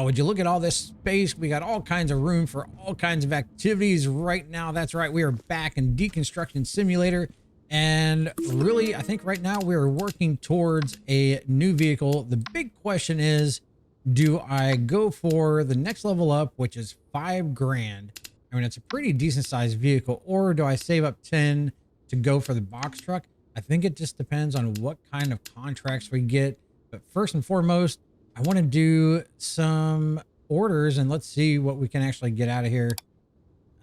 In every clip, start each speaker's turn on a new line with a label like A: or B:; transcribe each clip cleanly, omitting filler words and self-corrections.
A: Would you look at all this space? We got all kinds of room for all kinds of activities right now. That's right. We are back in Deconstruction Simulator. And really, I think right now we're working towards a new vehicle. The big question is, do I go for the next level up, which is 5 grand? I mean, it's a pretty decent sized vehicle, or do I save up 10 to go for the box truck? I think it just depends on what kind of contracts we get. But first and foremost, I want to do some orders and let's see what we can actually get out of here.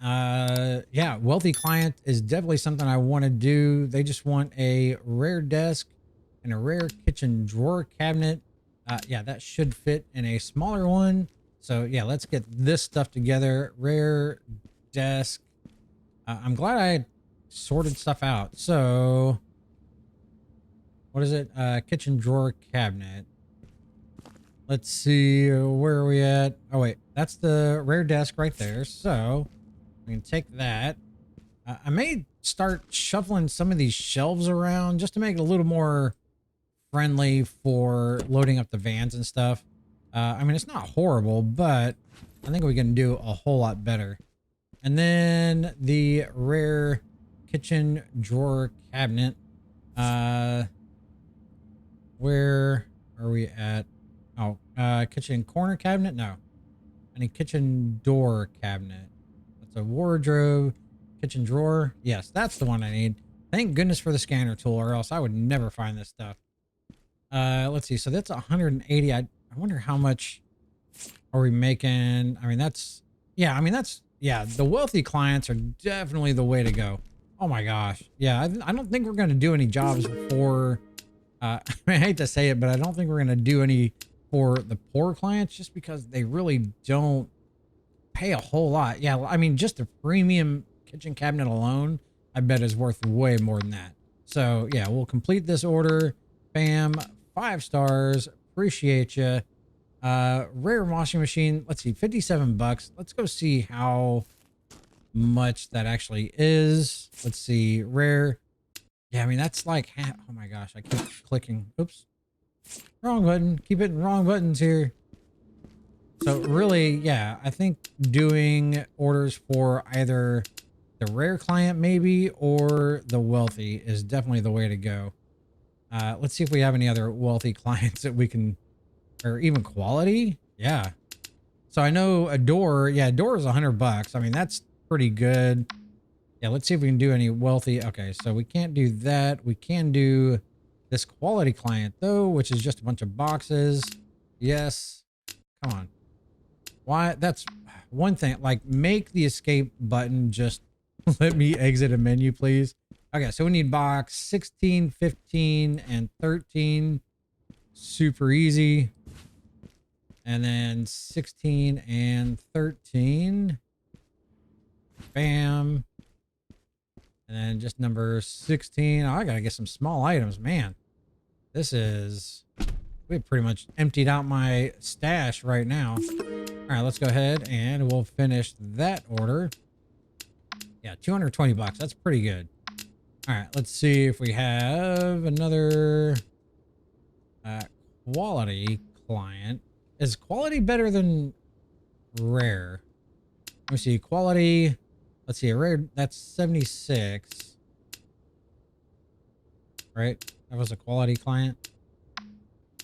A: Yeah, wealthy client is definitely something I want to do. They just want a rare desk and a rare kitchen drawer cabinet. Yeah, that should fit in a smaller one. So yeah, let's get this stuff together. Rare desk. I'm glad I sorted stuff out. So what is it? Kitchen drawer cabinet. Let's see, where are we at? Oh wait, that's the rare desk right there. So we can take that. I may start shuffling some of these shelves around just to make it a little more friendly for loading up the vans and stuff. I mean, it's not horrible, but I think we can do a whole lot better. And then the rare kitchen drawer cabinet. Where are we at? Oh, kitchen corner cabinet? No. I need kitchen door cabinet. That's a wardrobe. Kitchen drawer. Yes, that's the one I need. Thank goodness for the scanner tool, or else I would never find this stuff. Let's see. So that's 180. I wonder how much are we making? I mean, that's, yeah, I mean, that's, yeah, the wealthy clients are definitely the way to go. Oh my gosh. Yeah, I don't think we're going to do any jobs for, I hate to say it, but I don't think we're going to do any for the poor clients just because they really don't pay a whole lot. Yeah, I mean, just the premium kitchen cabinet alone, I bet is worth way more than that. So yeah, we'll complete this order. Bam, 5 stars. Appreciate you. Rare washing machine. Let's see, 57 bucks. Let's go see how much that actually is. Let's see, rare. Yeah, I mean, that's like, oh my gosh, I keep clicking. Oops. Wrong button. Keep hitting wrong buttons here. So really, yeah, I think doing orders for either the rare client maybe or the wealthy is definitely the way to go. Let's see if we have any other wealthy clients that we can, or even quality. Yeah. So I know a door. Yeah, a door is 100 bucks. I mean, that's pretty good. Yeah, let's see if we can do any wealthy. Okay, so we can't do that. We can do this quality client though, which is just a bunch of boxes. Yes. Come on. Why? That's one thing. Like, make the escape button just let me exit a menu, please. Okay, so we need box 16, 15, and 13. Super easy. And then 16 and 13. Bam. And then just number 16. Oh, I gotta get some small items, man. This is, we pretty much emptied out my stash right now. All right, let's go ahead and we'll finish that order. Yeah, 220 bucks. That's pretty good. All right, let's see if we have another quality client. Is quality better than rare? Let me see. Quality. Let's see. A rare, that's 76. Right? That was a quality client.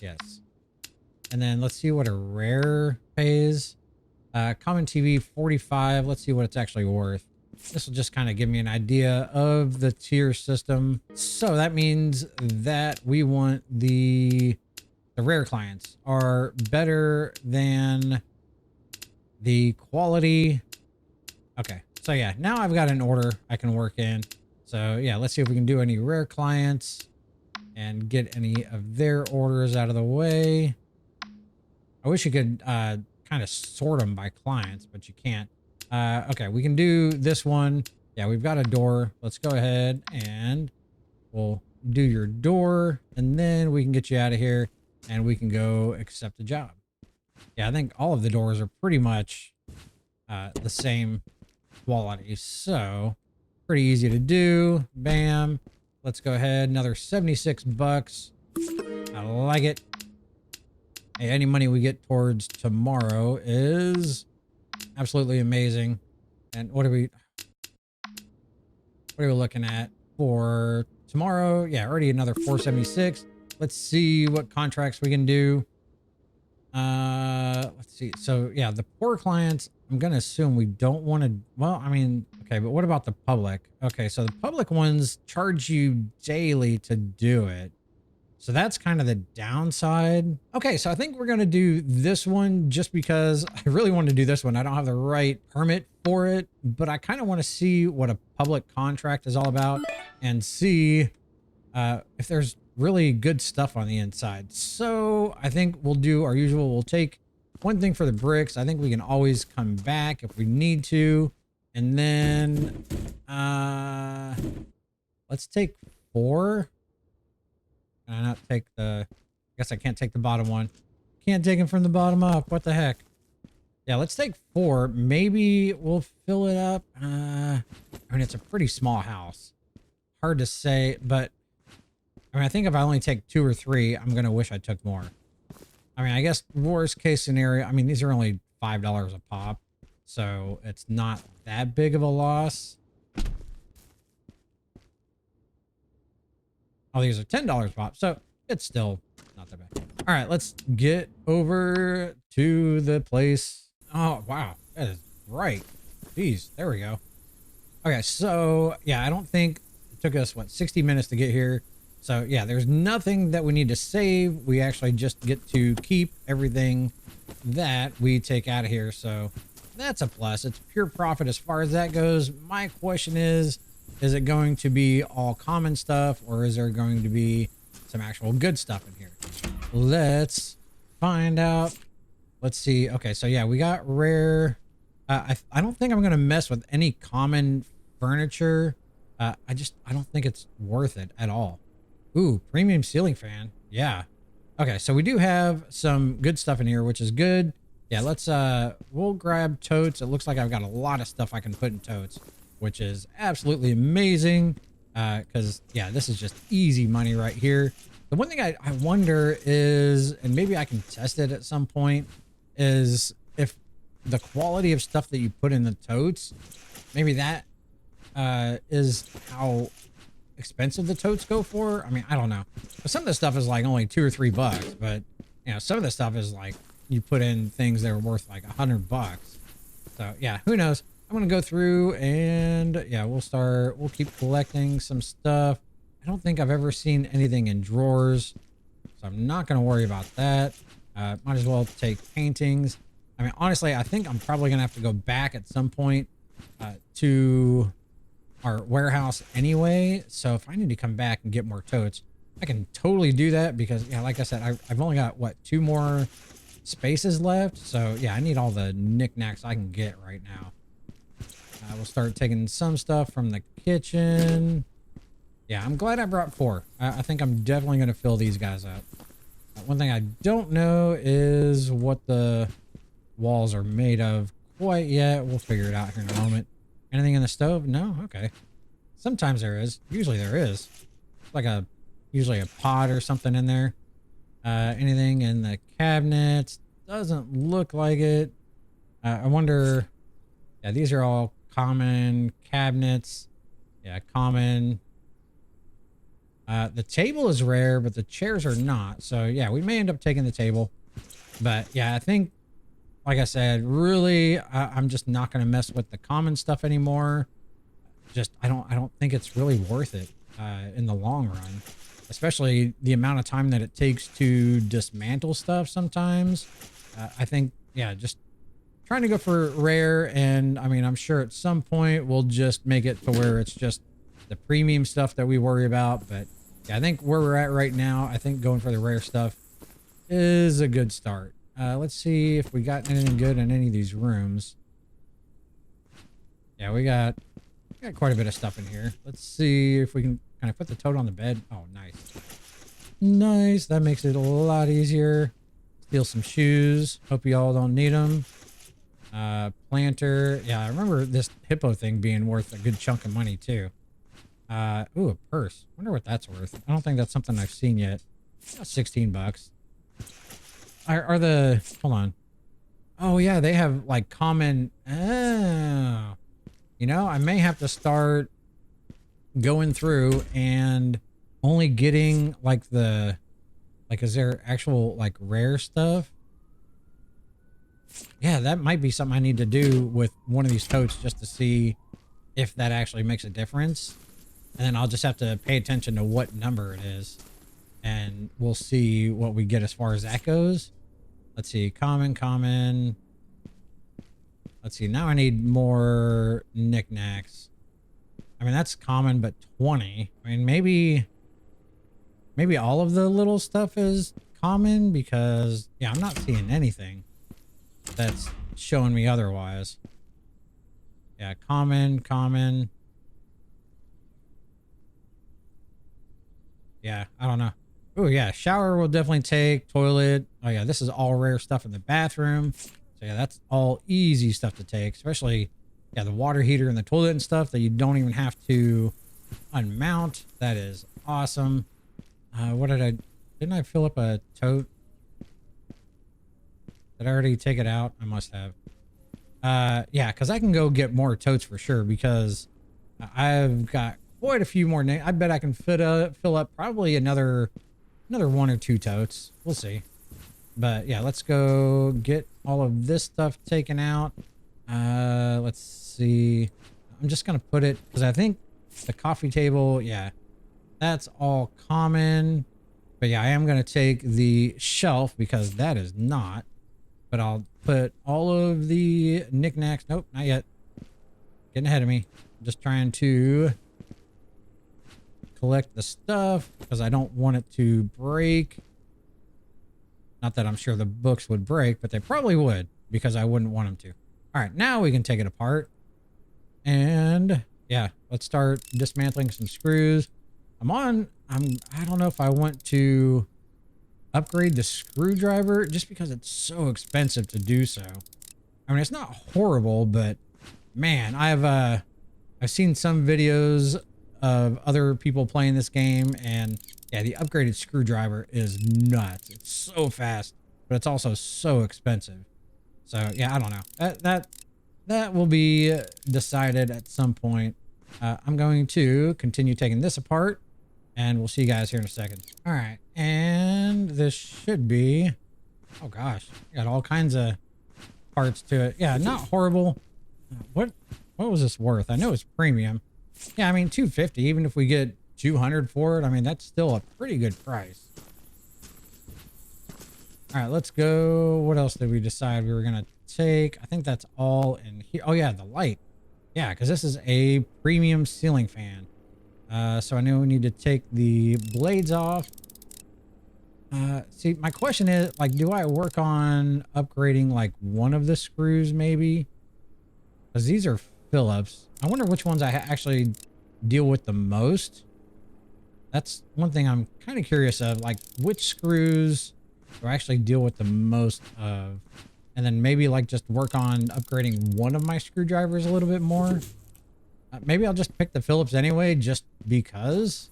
A: Yes. And then let's see what a rare pays. Common TV 45. Let's see what it's actually worth. This will just kind of give me an idea of the tier system. So that means that we want the rare clients are better than the quality. Okay. So yeah, now I've got an order I can work in. So yeah, let's see if we can do any rare clients and get any of their orders out of the way. I wish you could kind of sort them by clients, but you can't. Okay, we can do this one. Yeah, we've got a door. Let's go ahead and we'll do your door, and then we can get you out of here and we can go accept the job. Yeah, I think all of the doors are pretty much the same quality, so pretty easy to do. Bam. Let's go ahead. Another 76 bucks. I like it. Hey, any money we get towards tomorrow is absolutely amazing. And what are we looking at for tomorrow? Yeah, already another 476. Let's see what contracts we can do. Let's see. So yeah, the poor clients, I'm gonna assume we don't want to. Well, I mean, okay, but what about the public? Okay, so the public ones charge you daily to do it. So that's kind of the downside. Okay, so I think we're gonna do this one just because I really want to do this one. I don't have the right permit for it, but I kind of want to see what a public contract is all about and see if there's really good stuff on the inside. So I think we'll do our usual. We'll take one thing for the bricks. I think we can always come back if we need to. And then let's take 4. Can I not take the, I guess I can't take the bottom one. Can't take them from the bottom up. What the heck? Yeah, let's take 4. Maybe we'll fill it up. I mean, it's a pretty small house. Hard to say, but I mean, I think if I only take 2 or 3, I'm going to wish I took more. I mean, I guess worst case scenario, I mean, these are only $5 a pop, so it's not that big of a loss. Oh, these are $10 a pop, so it's still not that bad. All right, let's get over to the place. Oh, wow. That is right. Jeez, there we go. Okay, so yeah, I don't think it took us, what, 60 minutes to get here. So yeah, there's nothing that we need to save. We actually just get to keep everything that we take out of here. So that's a plus. It's pure profit as far as that goes. My question is it going to be all common stuff, or is there going to be some actual good stuff in here? Let's find out. Let's see. Okay, so yeah, we got rare. I don't think I'm going to mess with any common furniture. I don't think it's worth it at all. Ooh, premium ceiling fan. Yeah. Okay, so we do have some good stuff in here, which is good. Yeah, let's we'll grab totes. It looks like I've got a lot of stuff I can put in totes, which is absolutely amazing. Because yeah, this is just easy money right here. The one thing I wonder is, and maybe I can test it at some point, is if the quality of stuff that you put in the totes, maybe that is how expensive the totes go for. I mean, I don't know. But some of the stuff is like only $2 or $3, but you know, some of the stuff is like you put in things that are worth like $100. So yeah, who knows? I'm gonna go through and yeah, we'll keep collecting some stuff. I don't think I've ever seen anything in drawers, so I'm not gonna worry about that. Might as well take paintings. I mean, honestly, I think I'm probably gonna have to go back at some point to our warehouse anyway. So if I need to come back and get more totes, I can totally do that because yeah, like I said, I've only got what, 2 more spaces left. So yeah, I need all the knickknacks I can get right now. We'll start taking some stuff from the kitchen. Yeah, I'm glad I brought 4. I think I'm definitely going to fill these guys up. One thing I don't know is what the walls are made of quite yet. We'll figure it out here in a moment. Anything in the stove? No? Okay. Sometimes there is. Usually there is. Like usually a pot or something in there. Anything in the cabinets? Doesn't look like it. I wonder. Yeah, these are all common cabinets. Yeah, common. The table is rare, but the chairs are not. So yeah, we may end up taking the table. But yeah, I think, like I said, really, I'm just not going to mess with the common stuff anymore. Just, I don't think it's really worth it in the long run, especially the amount of time that it takes to dismantle stuff sometimes. I think, yeah, just trying to go for rare. And I mean, I'm sure at some point we'll just make it to where it's just the premium stuff that we worry about. But yeah, I think where we're at right now, I think going for the rare stuff is a good start. Let's see if we got anything good in any of these rooms. Yeah, we got quite a bit of stuff in here. Let's see if we can kind of put the tote on the bed. Oh, nice. Nice. That makes it a lot easier. Steal some shoes. Hope you all don't need them. Planter. Yeah, I remember this hippo thing being worth a good chunk of money too. Ooh, a purse. Wonder what that's worth. I don't think that's something I've seen yet. $16. are the, hold on. Oh yeah, they have like common, oh, you know, I may have to start going through and only getting like the, like, is there actual like rare stuff? Yeah, that might be something I need to do with one of these totes just to see if that actually makes a difference. And then I'll just have to pay attention to what number it is. And we'll see what we get as far as that goes. Let's see, common, common. Let's see, now I need more knickknacks. I mean, that's common, but 20. I mean, maybe all of the little stuff is common because, yeah, I'm not seeing anything that's showing me otherwise. Yeah, common, common. Yeah, I don't know. Oh yeah, shower will definitely take. Toilet. Oh yeah, this is all rare stuff in the bathroom. So yeah, that's all easy stuff to take, especially, yeah, the water heater and the toilet and stuff that you don't even have to unmount. That is awesome. What didn't I fill up a tote? Did I already take it out? I must have. Yeah, because I can go get more totes for sure because I've got quite a few more. I bet I can fill up probably another 1 or 2 totes. We'll see. But yeah, let's go get all of this stuff taken out. Let's see. I'm just gonna put it because I think the coffee table, yeah, that's all common. But yeah, I am gonna take the shelf because that is not. But I'll put all of the knickknacks. Nope, not yet. Getting ahead of me. I'm just trying to collect the stuff because I don't want it to break. Not that I'm sure the books would break, but they probably would because I wouldn't want them to. All right, now we can take it apart. And yeah, let's start dismantling some screws. I don't know if I want to upgrade the screwdriver just because it's so expensive to do so. I mean, it's not horrible, but man, I've seen some videos of other people playing this game, and yeah, the upgraded screwdriver is nuts. It's so fast, but it's also so expensive. So yeah, I don't know. That will be decided at some point. I'm going to continue taking this apart, and we'll see you guys here in a second. All right, and this should be, oh gosh, got all kinds of parts to it. Yeah, not horrible. What was this worth? I know it's premium. Yeah, I mean, $250, even if we get 200 for it, I mean, that's still a pretty good price. All right, let's go. What else did we decide we were going to take? I think that's all in here. Oh yeah, the light. Yeah, because this is a premium ceiling fan. So I know we need to take the blades off. See, my question is, like, do I work on upgrading like one of the screws maybe? Because these are Phillips. I wonder which ones I actually deal with the most. That's one thing I'm kind of curious of, like which screws do I actually deal with the most of? And then maybe like just work on upgrading one of my screwdrivers a little bit more. Maybe I'll just pick the Phillips anyway, just because.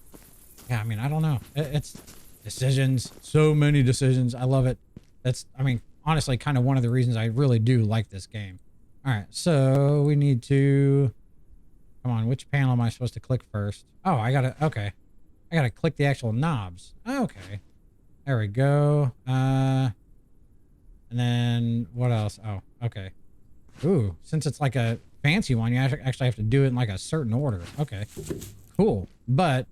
A: Yeah, I mean, I don't know. It's decisions, so many decisions. I love it. That's, I mean, honestly, kind of one of the reasons I really do like this game. All right, so we need to, come on, which panel am I supposed to click first? Oh, okay. I gotta click the actual knobs. Okay. There we go. And then what else? Oh, okay. Ooh, since it's like a fancy one, you actually have to do it in like a certain order. Okay, cool. But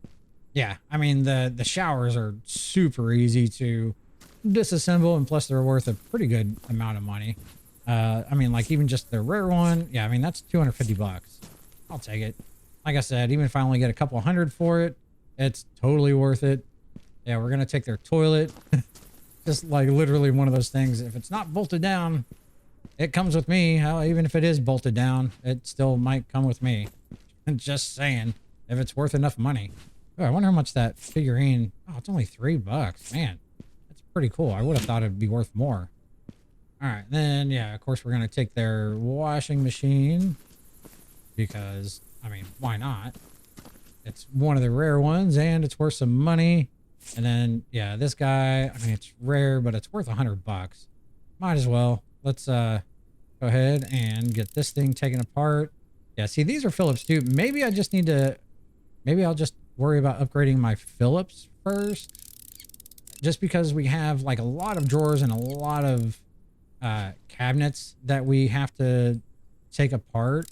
A: yeah, I mean, the showers are super easy to disassemble, and plus they're worth a pretty good amount of money. I mean, like even just the rare one, yeah, I mean, that's 250 bucks. I'll take it. Like I said, even if I only get a couple hundred for it, it's totally worth it. Yeah, we're gonna take their toilet. Just like literally one of those things. If it's not bolted down, it comes with me. Hell, even if it is bolted down, it still might come with me. Just saying, if it's worth enough money. Oh, I wonder how much that figurine. Oh, it's only $3. Man, that's pretty cool. I would have thought it'd be worth more. All right, then, yeah, of course, we're going to take their washing machine because, I mean, why not? It's one of the rare ones and it's worth some money. And then, yeah, this guy, I mean, it's rare, but it's worth $100. Might as well. Let's go ahead and get this thing taken apart. Yeah, see, these are Phillips too. Maybe I just need to, maybe I'll just worry about upgrading my Phillips first. Just because we have like a lot of drawers and a lot of cabinets that we have to take apart.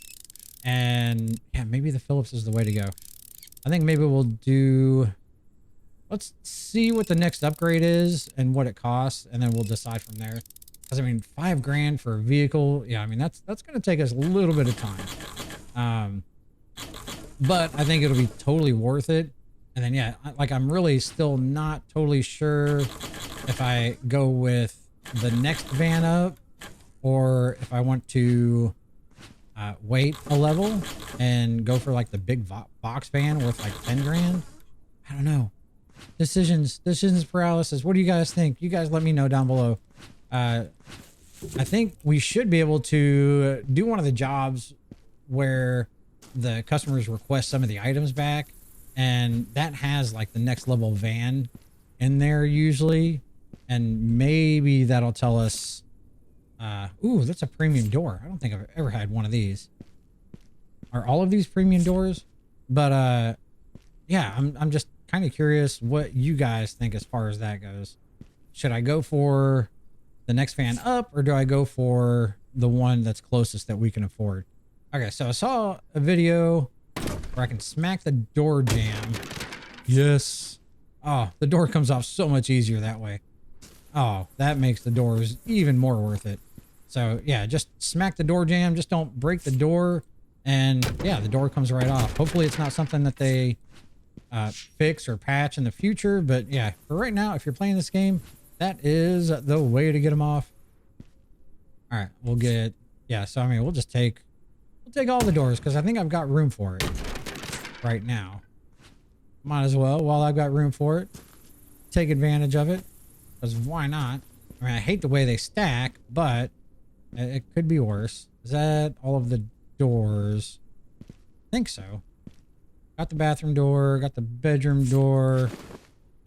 A: And yeah, maybe the Phillips is the way to go. I think maybe we'll do, let's see what the next upgrade is and what it costs, and then we'll decide from there. Because I mean, $5,000 for a vehicle, yeah, I mean that's going to take us a little bit of time. But I think it'll be totally worth it. And then yeah, like I'm really still not totally sure if I go with the next van up or if I want to wait a level and go for like the big box van worth like $10,000. I don't know. Decisions paralysis. What do you guys think? You guys let me know down below. I think we should be able to do one of the jobs where the customers request some of the items back, and that has like the next level van in there usually, and maybe that'll tell us ooh, that's a premium door. I don't think I've ever had one of these. Are all of these premium doors? But yeah, I'm just kind of curious what you guys think as far as that goes. Should I go for the next fan up, or do I go for the one that's closest that we can afford? Okay, so I saw a video where I can smack the door jam. Yes. Oh, the door comes off so much easier that way. Oh, that makes the doors even more worth it. So yeah, just smack the door jam. Just don't break the door. And yeah, the door comes right off. Hopefully it's not something that they fix or patch in the future. But yeah, for right now, if you're playing this game, that is the way to get them off. All right, we'll get, yeah, so I mean, we'll take all the doors because I think I've got room for it right now. Might as well, while I've got room for it, take advantage of it, because why not? I mean, I hate the way they stack, but it could be worse. Is that all of the doors? I think so. Got the bathroom door, got the bedroom door.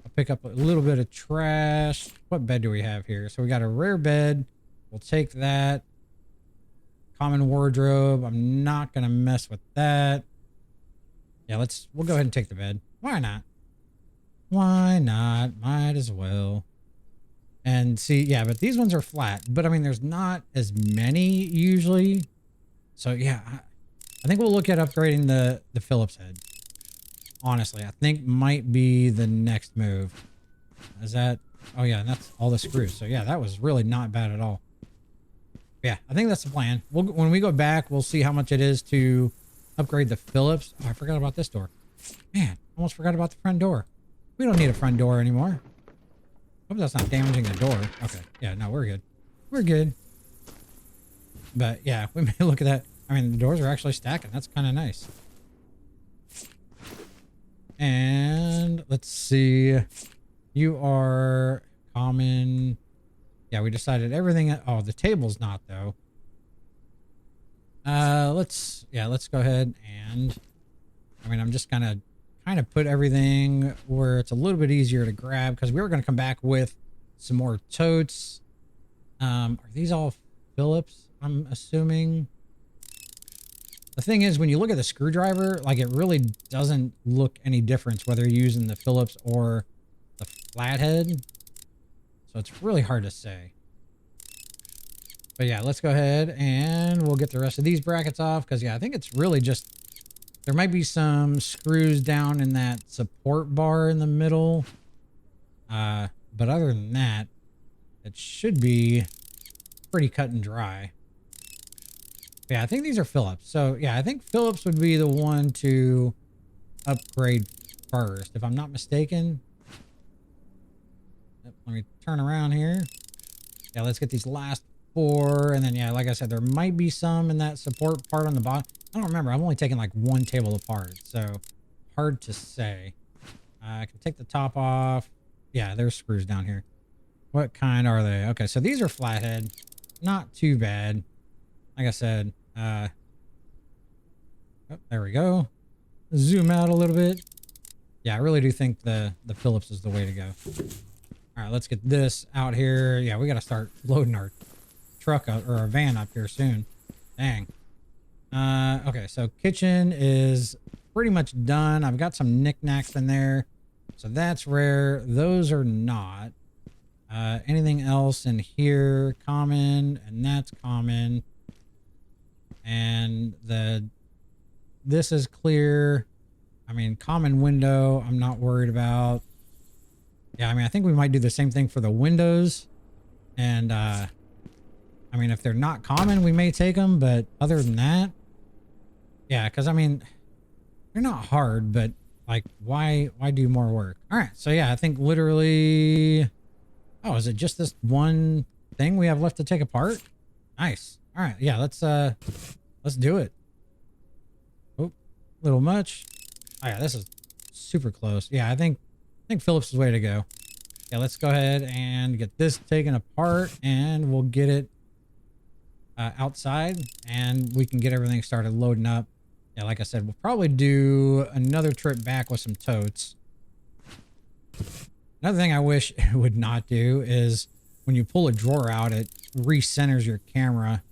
A: I'll pick up a little bit of trash. What bed do we have here? So we got a rare bed. We'll take that. Common wardrobe. I'm not going to mess with that. Yeah, we'll go ahead and take the bed. Why not? Why not? Might as well. And see, yeah, but these ones are flat. But I mean, there's not as many usually. So yeah, I think we'll look at upgrading the Phillips head. Honestly, I think might be the next move. Is that? Oh yeah, and that's all the screws. So yeah, that was really not bad at all. Yeah, I think that's the plan. When we go back, we'll see how much it is to upgrade the Phillips. Oh, I forgot about this door. Man, almost forgot about the front door. We don't need a front door anymore. Hope that's not damaging the door. Okay, yeah, no, we're good. We're good. But yeah, we may look at that. I mean, the doors are actually stacking. That's kind of nice. And let's see. You are common. Yeah, we decided everything. Oh, the table's not though. Let's go ahead and, I mean, I'm just gonna kind of put everything where it's a little bit easier to grab, because we were gonna come back with some more totes. Are these all Phillips? I'm assuming. The thing is, when you look at the screwdriver, like, it really doesn't look any difference whether you're using the Phillips or the flathead. So it's really hard to say. But yeah, let's go ahead and we'll get the rest of these brackets off, because yeah, I think it's really just, there might be some screws down in that support bar in the middle. But other than that, it should be pretty cut and dry. Yeah, I think these are Phillips. So yeah, I think Phillips would be the one to upgrade first, if I'm not mistaken. Yep, let me turn around here. Yeah, let's get these last 4. And then, yeah, like I said, there might be some in that support part on the bottom. I don't remember. I'm only taking like one table apart, so hard to say. I can take the top off. Yeah, there's screws down here. What kind are they? Okay, so these are flathead. Not too bad. Like I said, oh, there we go. Zoom out a little bit. Yeah, I really do think the Phillips is the way to go. All right, let's get this out here. Yeah, we got to start loading our truck up, or our van up here soon. Dang. Okay, so kitchen is pretty much done. I've got some knickknacks in there, so that's rare. Those are not. Anything else in here? Common, and that's common. And this is clear. I mean, common window, I'm not worried about. Yeah, I mean, I think we might do the same thing for the windows. And, I mean, if they're not common, we may take them. But other than that, yeah, because, I mean, they're not hard, but, like, why do more work? All right, so, yeah, I think literally... Oh, is it just this one thing we have left to take apart? Nice. All right, yeah, let's do it. Oh, little much. Oh yeah, this is super close. Yeah, I think Phillips is the way to go. Yeah, let's go ahead and get this taken apart, and we'll get it outside, and we can get everything started loading up. Yeah, like I said, we'll probably do another trip back with some totes. Another thing I wish it would not do is when you pull a drawer out, it recenters your camera.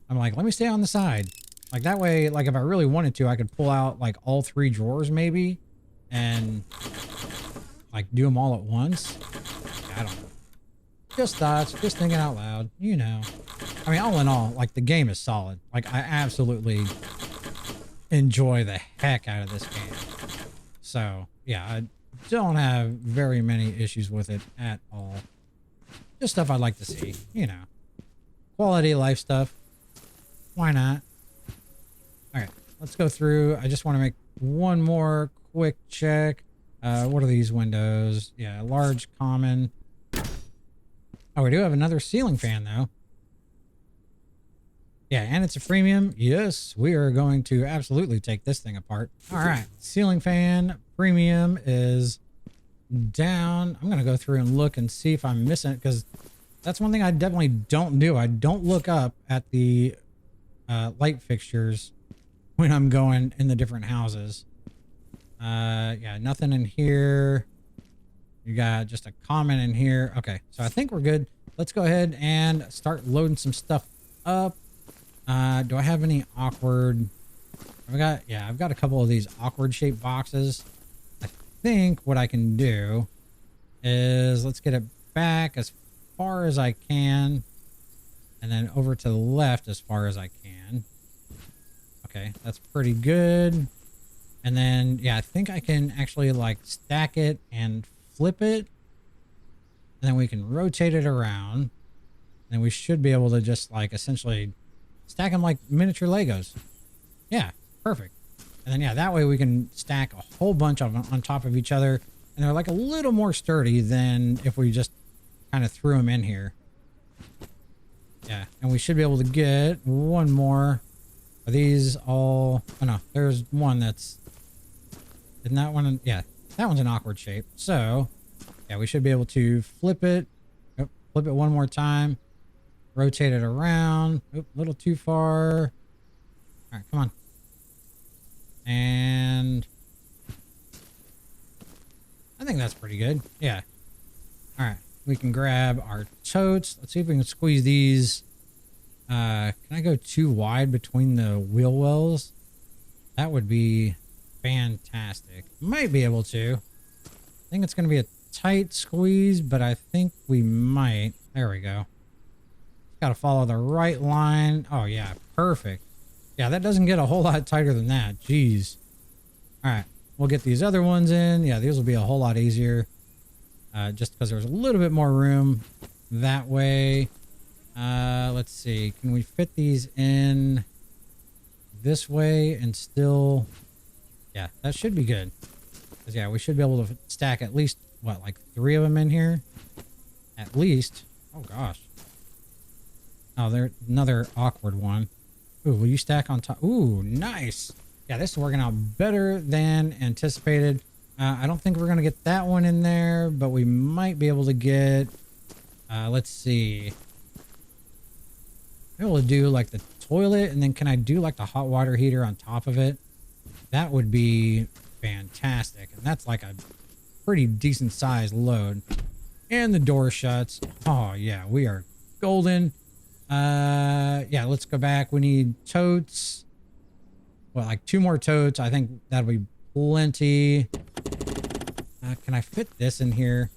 A: I'm like, let me stay on the side. Like that way, like if I really wanted to, I could pull out like all 3 drawers maybe and like do them all at once. I don't know. Just thoughts, just thinking out loud, you know. I mean, all in all, like the game is solid. Like I absolutely enjoy the heck out of this game. So yeah, I don't have very many issues with it at all. Just stuff I'd like to see, you know. Quality of life stuff. Why not? All right, let's go through. I just want to make one more quick check. What are these windows? Yeah, large, common. Oh, we do have another ceiling fan though. Yeah, and it's a premium. Yes, we are going to absolutely take this thing apart. All right, ceiling fan premium is down. I'm going to go through and look and see if I'm missing it, because that's one thing I definitely don't do. I don't look up at the light fixtures when I'm going in the different houses. Yeah, nothing in here. You got just a comment in here. Okay, so I think we're good. Let's go ahead and start loading some stuff up. Do I have any awkward? I've got a couple of these awkward shaped boxes. I think what I can do is let's get it back as far as I can, and then over to the left as far as I can. Okay, that's pretty good. And then, yeah, I think I can actually like stack it and flip it. And then we can rotate it around. And we should be able to just like essentially stack them like miniature Legos. Yeah, perfect. And then, yeah, that way we can stack a whole bunch of them on top of each other. And they're like a little more sturdy than if we just kind of threw them in here. Yeah, and we should be able to get one more. Are these all... Oh, no, there's one that's... Isn't that one? Yeah, that one's an awkward shape. So, yeah, we should be able to flip it. Oh, flip it one more time. Rotate it around. Oop, a little too far. All right, come on. And... I think that's pretty good. Yeah. All right, we can grab our totes. Let's see if we can squeeze these. Can I go too wide between the wheel wells? That would be fantastic. Might be able to. I think it's going to be a tight squeeze, but I think we might. There we go. Got to follow the right line. Oh, yeah. Perfect. Yeah, that doesn't get a whole lot tighter than that. Jeez. All right. We'll get these other ones in. Yeah, these will be a whole lot easier. Just because there's a little bit more room that way. Let's see. Can we fit these in this way and still... Yeah, that should be good. Because, yeah, we should be able to stack at least, what, like 3 of them in here? At least. Oh, gosh. Oh, there's another awkward one. Ooh, will you stack on top? Ooh, nice. Yeah, this is working out better than anticipated. I don't think we're going to get that one in there, but we might be able to get... let's see. I'm able to do, like, the toilet, and then can I do, like, the hot water heater on top of it? That would be fantastic. And that's like a pretty decent sized load. And the door shuts. Oh yeah, we are golden. Yeah, let's go back. We need totes. Well, like 2 more totes. I think that'll be plenty. Can I fit this in here?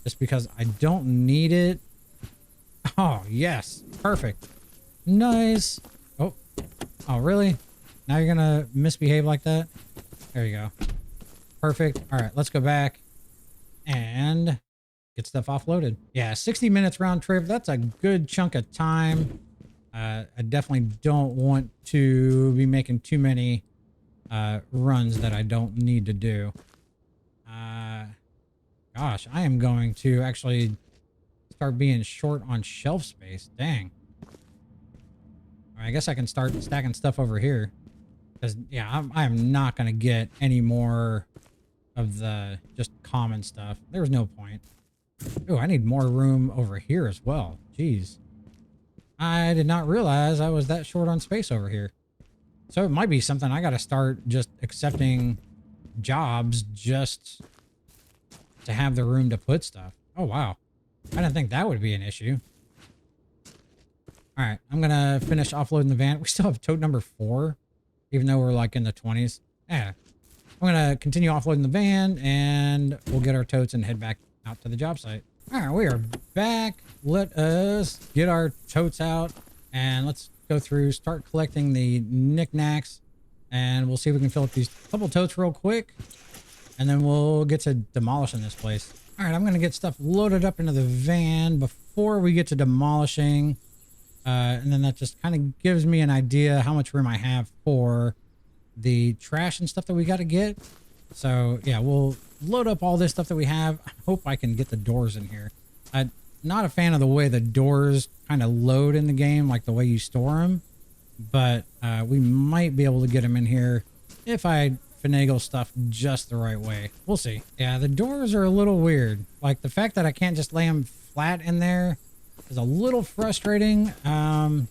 A: Just because I don't need it. Oh, yes. Perfect. Nice. Oh. Oh, really? Now you're gonna misbehave like that? There you go. Perfect. All right, let's go back and get stuff offloaded. Yeah, 60 minutes round trip. That's a good chunk of time. I definitely don't want to be making too many runs that I don't need to do. Gosh, I am going to actually start being short on shelf space. Dang. I guess I can start stacking stuff over here. Because, yeah, I am not going to get any more of the just common stuff. There's no point. Oh, I need more room over here as well. Jeez. I did not realize I was that short on space over here. So it might be something I got to start just accepting jobs just to have the room to put stuff. Oh, wow. I didn't think that would be an issue. All right, I'm going to finish offloading the van. We still have tote number 4, even though we're like in the 20s. Yeah. I'm going to continue offloading the van and we'll get our totes and head back out to the job site. All right, we are back. Let us get our totes out and let's go through, start collecting the knickknacks, and we'll see if we can fill up these couple totes real quick. And then we'll get to demolishing this place. All right, I'm going to get stuff loaded up into the van before we get to demolishing. And then that just kind of gives me an idea how much room I have for the trash and stuff that we got to get. So yeah, we'll load up all this stuff that we have. I hope I can get the doors in here. I'm not a fan of the way the doors kind of load in the game, like the way you store them. But we might be able to get them in here if I finagle stuff just the right way. We'll see. Yeah, the doors are a little weird. Like the fact that I can't just lay them flat in there is a little frustrating. And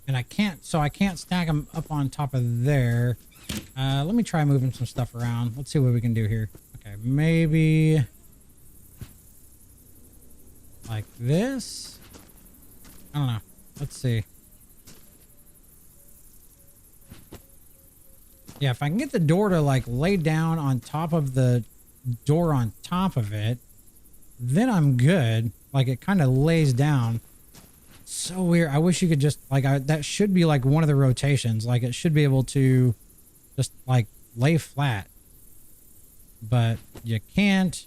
A: I can't stack them up on top of there. Let me try moving some stuff around. Let's see what we can do here. Okay, maybe like this. I don't know. Let's see. Yeah, if I can get the door to like lay down on top of the door on top of it, then I'm good. Like it kind of lays down. So weird. I wish you could just like, that should be like one of the rotations. Like it should be able to just like lay flat, but you can't.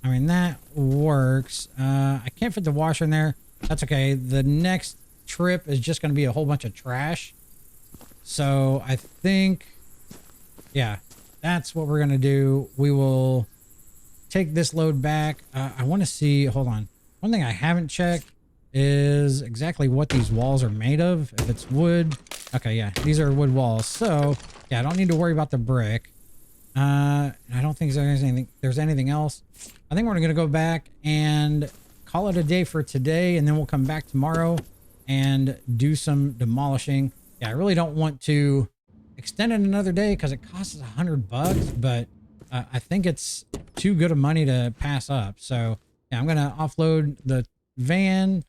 A: I mean, that works. I can't fit the washer in there. That's okay. The next trip is just going to be a whole bunch of trash. So I think, yeah, that's what we're going to do. We will take this load back. I want to see, hold on. One thing I haven't checked is exactly what these walls are made of. If it's wood. Okay, yeah, these are wood walls. So yeah, I don't need to worry about the brick. I don't think there's anything else. I think we're going to go back and call it a day for today. And then we'll come back tomorrow and do some demolishing. Yeah, I really don't want to extend it another day because it costs us $100, but I think it's too good of money to pass up. So yeah, I'm going to offload the van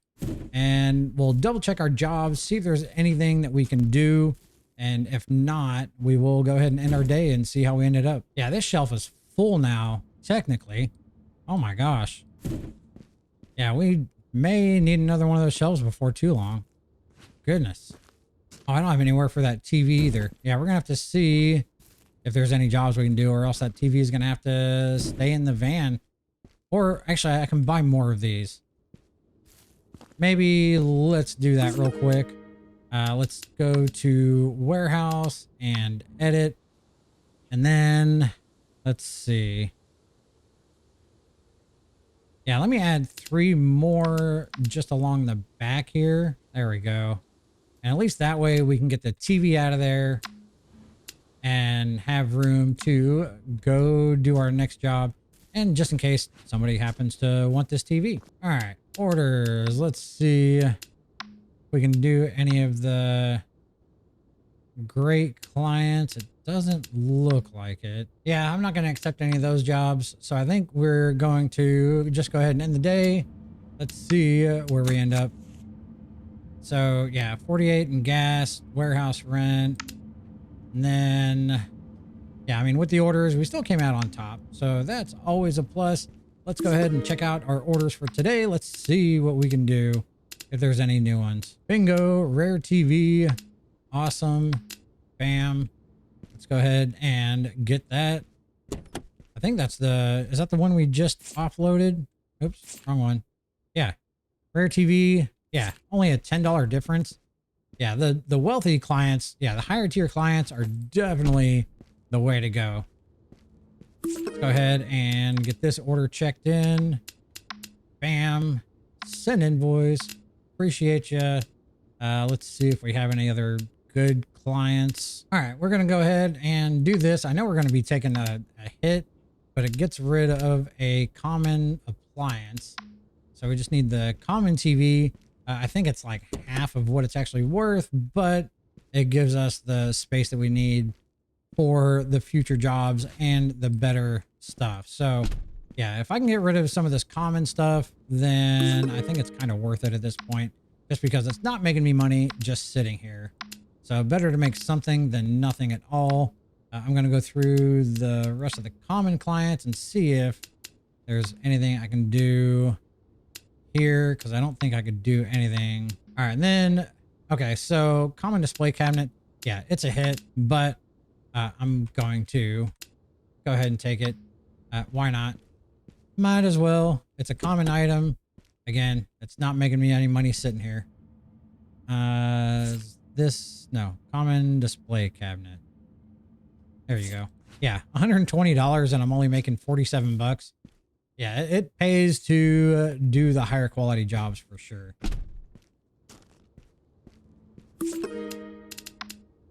A: and we'll double check our jobs, see if there's anything that we can do. And if not, we will go ahead and end our day and see how we ended up. Yeah, this shelf is full now, technically. Oh my gosh. Yeah, we may need another one of those shelves before too long. Goodness. Oh, I don't have anywhere for that TV either. Yeah, we're gonna have to see if there's any jobs we can do, or else that TV is gonna have to stay in the van. Or actually, I can buy more of these. Maybe let's do that real quick. Let's go to warehouse and edit. And then let's see. Yeah, let me add 3 more just along the back here. There we go. And at least that way we can get the TV out of there and have room to go do our next job. And just in case somebody happens to want this TV. All right, orders. Let's see if we can do any of the great clients. It Doesn't look like it. Yeah, I'm not going to accept any of those jobs. So I think we're going to just go ahead and end the day. Let's see where we end up. So yeah, 48 in gas, warehouse rent. And then, yeah, I mean, with the orders, we still came out on top. So that's always a plus. Let's go ahead and check out our orders for today. Let's see what we can do if there's any new ones. Bingo, rare TV. Awesome. Bam. Let's go ahead and get that. I think that's is that the one we just offloaded? Oops, wrong one. Yeah. Rare TV. Yeah, only a $10 difference. Yeah, the wealthy clients, yeah, the higher tier clients are definitely the way to go. Let's go ahead and get this order checked in. Bam. Send invoice. Appreciate you. Let's see if we have any other good clients. All right, we're going to go ahead and do this. I know we're going to be taking a hit, but it gets rid of a common appliance. So we just need the common TV. I think it's like half of what it's actually worth, but it gives us the space that we need for the future jobs and the better stuff. So yeah, if I can get rid of some of this common stuff, then I think it's kind of worth it at this point, just because it's not making me money just sitting here. So better to make something than nothing at all. I'm going to go through the rest of the common clients and see if there's anything I can do here, because I don't think I could do anything. All right, and then, okay, so common display cabinet. Yeah, it's a hit, but I'm going to go ahead and take it. Why not? Might as well. It's a common item. Again, it's not making me any money sitting here. No, common display cabinet. There you go. Yeah, $120 and I'm only making 47 bucks. Yeah, it pays to do the higher quality jobs for sure.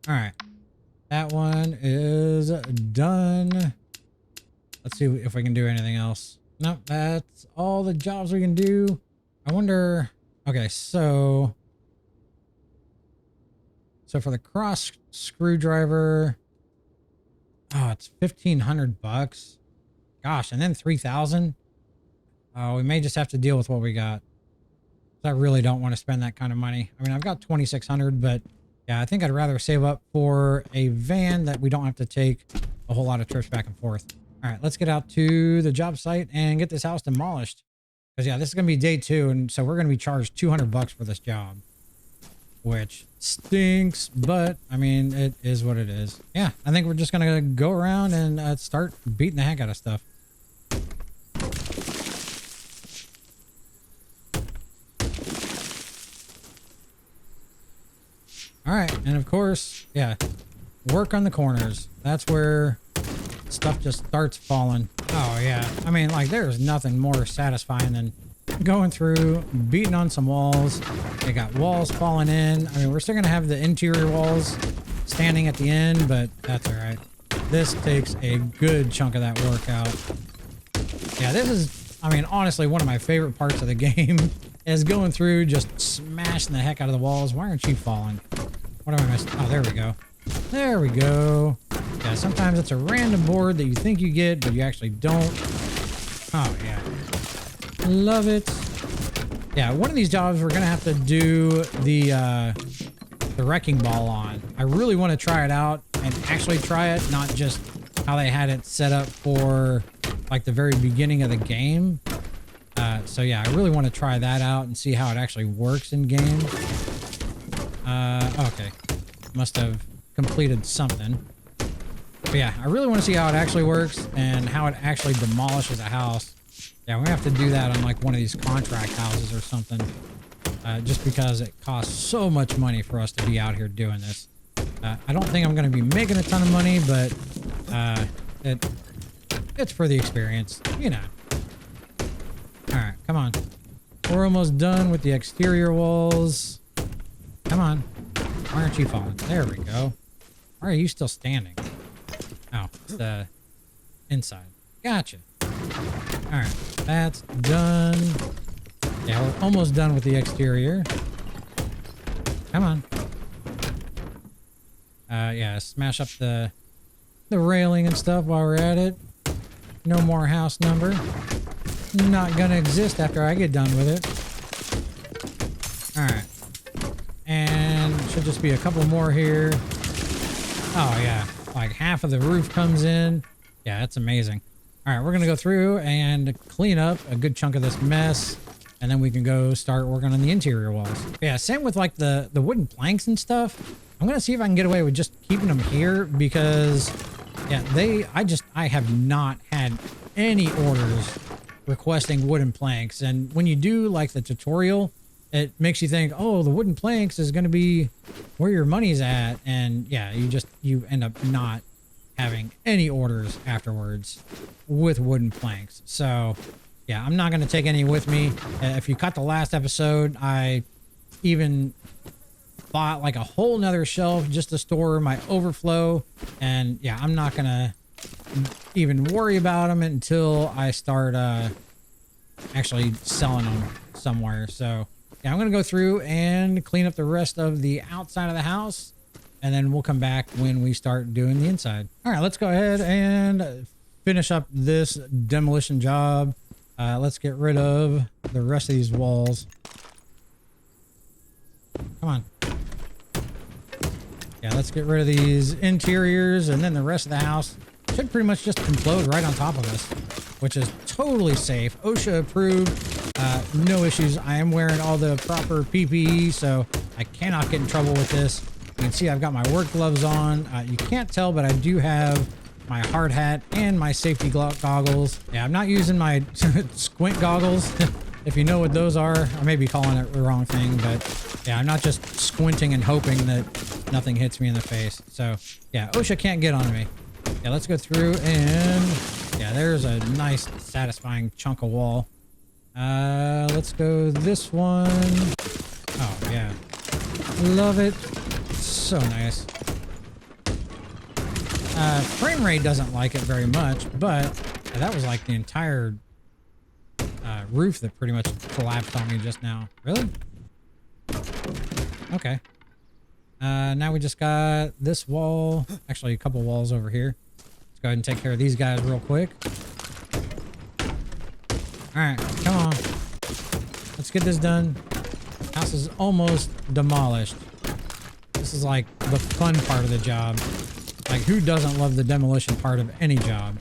A: All right. That one is done. Let's see if we can do anything else. Nope, that's all the jobs we can do. I wonder... Okay, so for the cross screwdriver... Oh, it's 1,500 bucks. Gosh, and then 3,000. Oh, we may just have to deal with what we got. I really don't want to spend that kind of money. I mean, I've got 2,600, but yeah, I think I'd rather save up for a van that we don't have to take a whole lot of trips back and forth. All right, let's get out to the job site and get this house demolished. Because yeah, this is going to be day 2, and so we're going to be charged 200 bucks for this job, which stinks, but I mean, it is what it is. Yeah, I think we're just going to go around and start beating the heck out of stuff. All right, and of course, yeah, work on the corners. That's where stuff just starts falling. Oh yeah, I mean, like, there's nothing more satisfying than going through, beating on some walls. They got walls falling in. I mean, we're still gonna have the interior walls standing at the end, but that's all right. This takes a good chunk of that work out. Yeah, this is, I mean, honestly, one of my favorite parts of the game is going through, just smashing the heck out of the walls. Why aren't you falling? What am I missing? Oh, there we go. There we go. Yeah, sometimes it's a random board that you think you get, but you actually don't. Oh, yeah. Love it. Yeah, one of these jobs we're going to have to do the wrecking ball on. I really want to try it out and actually try it, not just how they had it set up for, like, the very beginning of the game. So, yeah, I really want to try that out and see how it actually works in game. Okay. Must have completed something. But yeah, I really want to see how it actually works and how it actually demolishes a house. Yeah, we're gonna have to do that on like one of these contract houses or something. Just because it costs so much money for us to be out here doing this. I don't think I'm gonna be making a ton of money, but it's for the experience, you know. All right, come on. We're almost done with the exterior walls. Come on. Why aren't you falling? There we go. Why are you still standing? Oh, it's the inside. Gotcha. All right, that's done. Yeah, we're almost done with the exterior. Come on. Yeah, smash up the the railing and stuff while we're at it. No more house number. Not gonna exist after I get done with it. All right. And should just be a couple more here. Oh yeah, like half of the roof comes in. Yeah, that's amazing. All right, we're gonna go through and clean up a good chunk of this mess, and then we can go start working on the interior walls. Yeah, same with like the wooden planks and stuff. I'm gonna see if I can get away with just keeping them here because, yeah, I have not had any orders requesting wooden planks, and when you do like the tutorial, it makes you think, oh, the wooden planks is going to be where your money's at. And yeah, you end up not having any orders afterwards with wooden planks. So yeah, I'm not going to take any with me. If you caught the last episode, I even bought like a whole nother shelf just to store my overflow. And yeah, I'm not going to even worry about them until I start actually selling them somewhere. So yeah, I'm going to go through and clean up the rest of the outside of the house, and then we'll come back when we start doing the inside. All right, let's go ahead and finish up this demolition job. Let's get rid of the rest of these walls. Come on. Yeah, let's get rid of these interiors, and then the rest of the house should pretty much just implode right on top of us, which is totally safe. OSHA approved. No issues. I am wearing all the proper PPE, so I cannot get in trouble with this. You can see I've got my work gloves on. You can't tell, but I do have my hard hat and my safety goggles. Yeah, I'm not using my squint goggles. If you know what those are, I may be calling it the wrong thing, but yeah, I'm not just squinting and hoping that nothing hits me in the face. So yeah, OSHA can't get on me. Yeah, let's go through and yeah, there's a nice satisfying chunk of wall. Let's go this one. Oh yeah, love it. So nice. Frame rate doesn't like it very much, but that was like the entire roof that pretty much collapsed on me just now. Really? Okay. Now we just got this wall, actually a couple walls over here. Let's go ahead and take care of these guys real quick. All right, come on. Let's get this done. House is almost demolished. This is like the fun part of the job. Like, who doesn't love the demolition part of any job?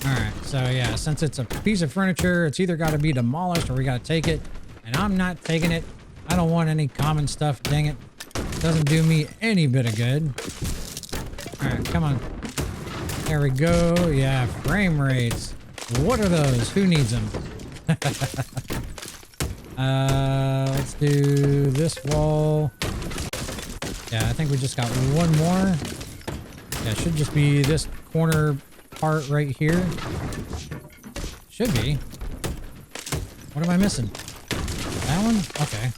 A: All right, so yeah, since it's a piece of furniture, it's either got to be demolished or we got to take it. And I'm not taking it. I don't want any common stuff, dang it. Doesn't do me any bit of good. All right, come on. There we go. Yeah, frame rates. What are those? Who needs them? Let's do this wall. Yeah, I think we just got one more. Yeah, it should just be this corner part right here. Should be. What am I missing? That one? Okay.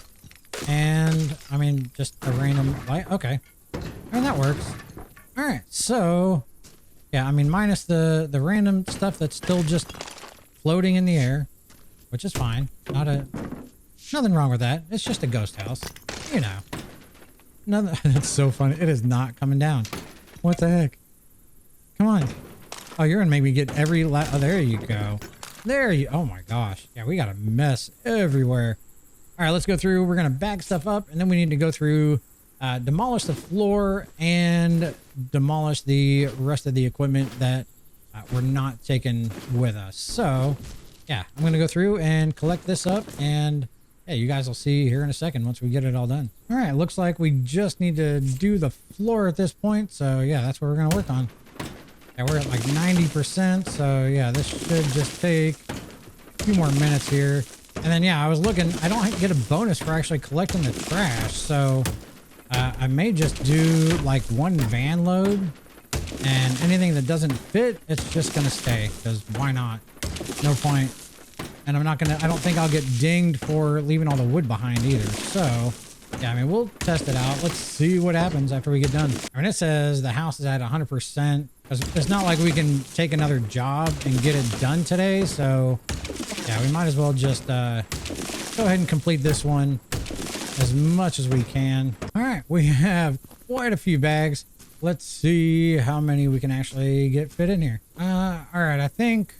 A: And, I mean, just a random light. Okay. I mean, that works. All right, so... yeah, I mean, minus the random stuff that's still just floating in the air, which is fine. Nothing wrong with that. It's just a ghost house, you know. That's so funny. It is not coming down. What the heck? Come on. Oh, you're gonna make me get every oh, there you go. There you. Oh my gosh. Yeah, we got a mess everywhere. All right, let's go through. We're gonna back stuff up, and then we need to go through. Demolish the floor and demolish the rest of the equipment that we're not taking with us. So yeah, I'm gonna go through and collect this up, and yeah, you guys will see here in a second once we get it all done. All right, looks like we just need to do the floor at this point. So yeah, that's what we're gonna work on. Yeah, we're at like 90%. So yeah, this should just take a few more minutes here. And then yeah, I was looking, I don't get a bonus for actually collecting the trash. So I may just do like one van load, and anything that doesn't fit, it's just gonna stay, because why not? No point. And I don't think I'll get dinged for leaving all the wood behind either. So yeah, I mean, we'll test it out. Let's see what happens after we get done. I mean, it says the house is at 100%. It's not like we can take another job and get it done today. So yeah, we might as well just go ahead and complete this one as much as we can. All right, we have quite a few bags. let's see how many we can actually get fit in here. All right, I think,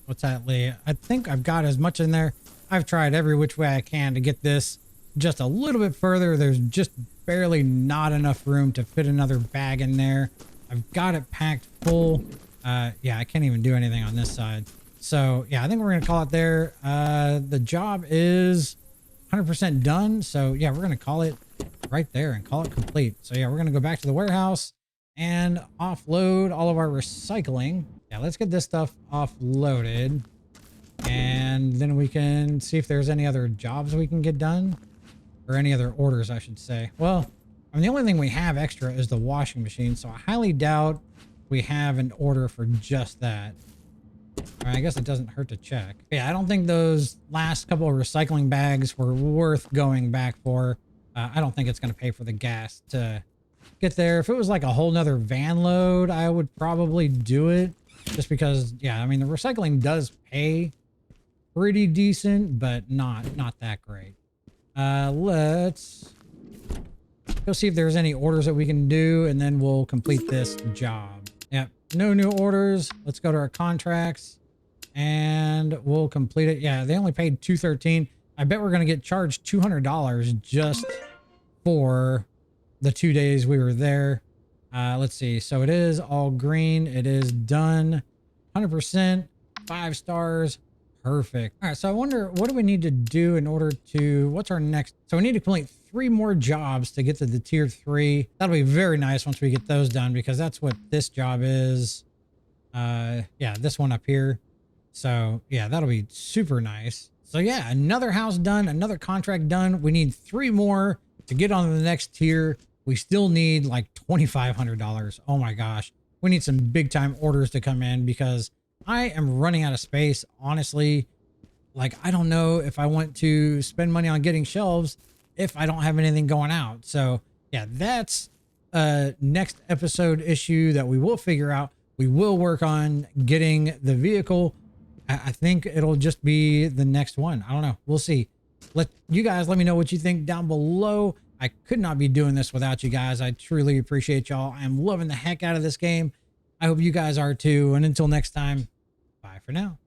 A: what's that, Lee? I think I've got as much in there. I've tried every which way I can to get this just a little bit further. There's just barely not enough room to fit another bag in there. I've got it packed full. Yeah, I can't even do anything on this side. So yeah, I think we're going to call it there. The job is 100% done. So yeah, we're going to call it right there and call it complete. So yeah, we're going to go back to the warehouse and offload all of our recycling. Yeah, let's get this stuff offloaded. And then we can see if there's any other jobs we can get done, or any other orders, I should say. Well, I mean, the only thing we have extra is the washing machine, so I highly doubt we have an order for just that. All right, I guess it doesn't hurt to check. Yeah, I don't think those last couple of recycling bags were worth going back for. I don't think it's going to pay for the gas to get there. If it was like a whole nother van load, I would probably do it, just because, yeah, I mean, the recycling does pay pretty decent, but not that great. Let's go see if there's any orders that we can do, and then we'll complete this job. Yep, no new orders. Let's go to our contracts and we'll complete it. Yeah, they only paid $213. I bet we're going to get charged $200 just for the 2 days we were there. Let's see. So it is all green. It is done. 100%, 5 stars. Perfect. All right, so I wonder, what do we need to do in order to, what's our next? So we need to complete 3 more jobs to get to the tier 3. That'll be very nice once we get those done, because that's what this job is. Yeah, this one up here. So yeah, that'll be super nice. So yeah, another house done, another contract done. We need 3 more to get on to the next tier. We still need like $2,500. Oh my gosh. We need some big time orders to come in, because I am running out of space. Honestly, like, I don't know if I want to spend money on getting shelves if I don't have anything going out. So yeah, that's a next episode issue that we will figure out. We will work on getting the vehicle. I think it'll just be the next one. I don't know. We'll see. Let me know what you think down below. I could not be doing this without you guys. I truly appreciate y'all. I am loving the heck out of this game. I hope you guys are too. And until next time, bye for now.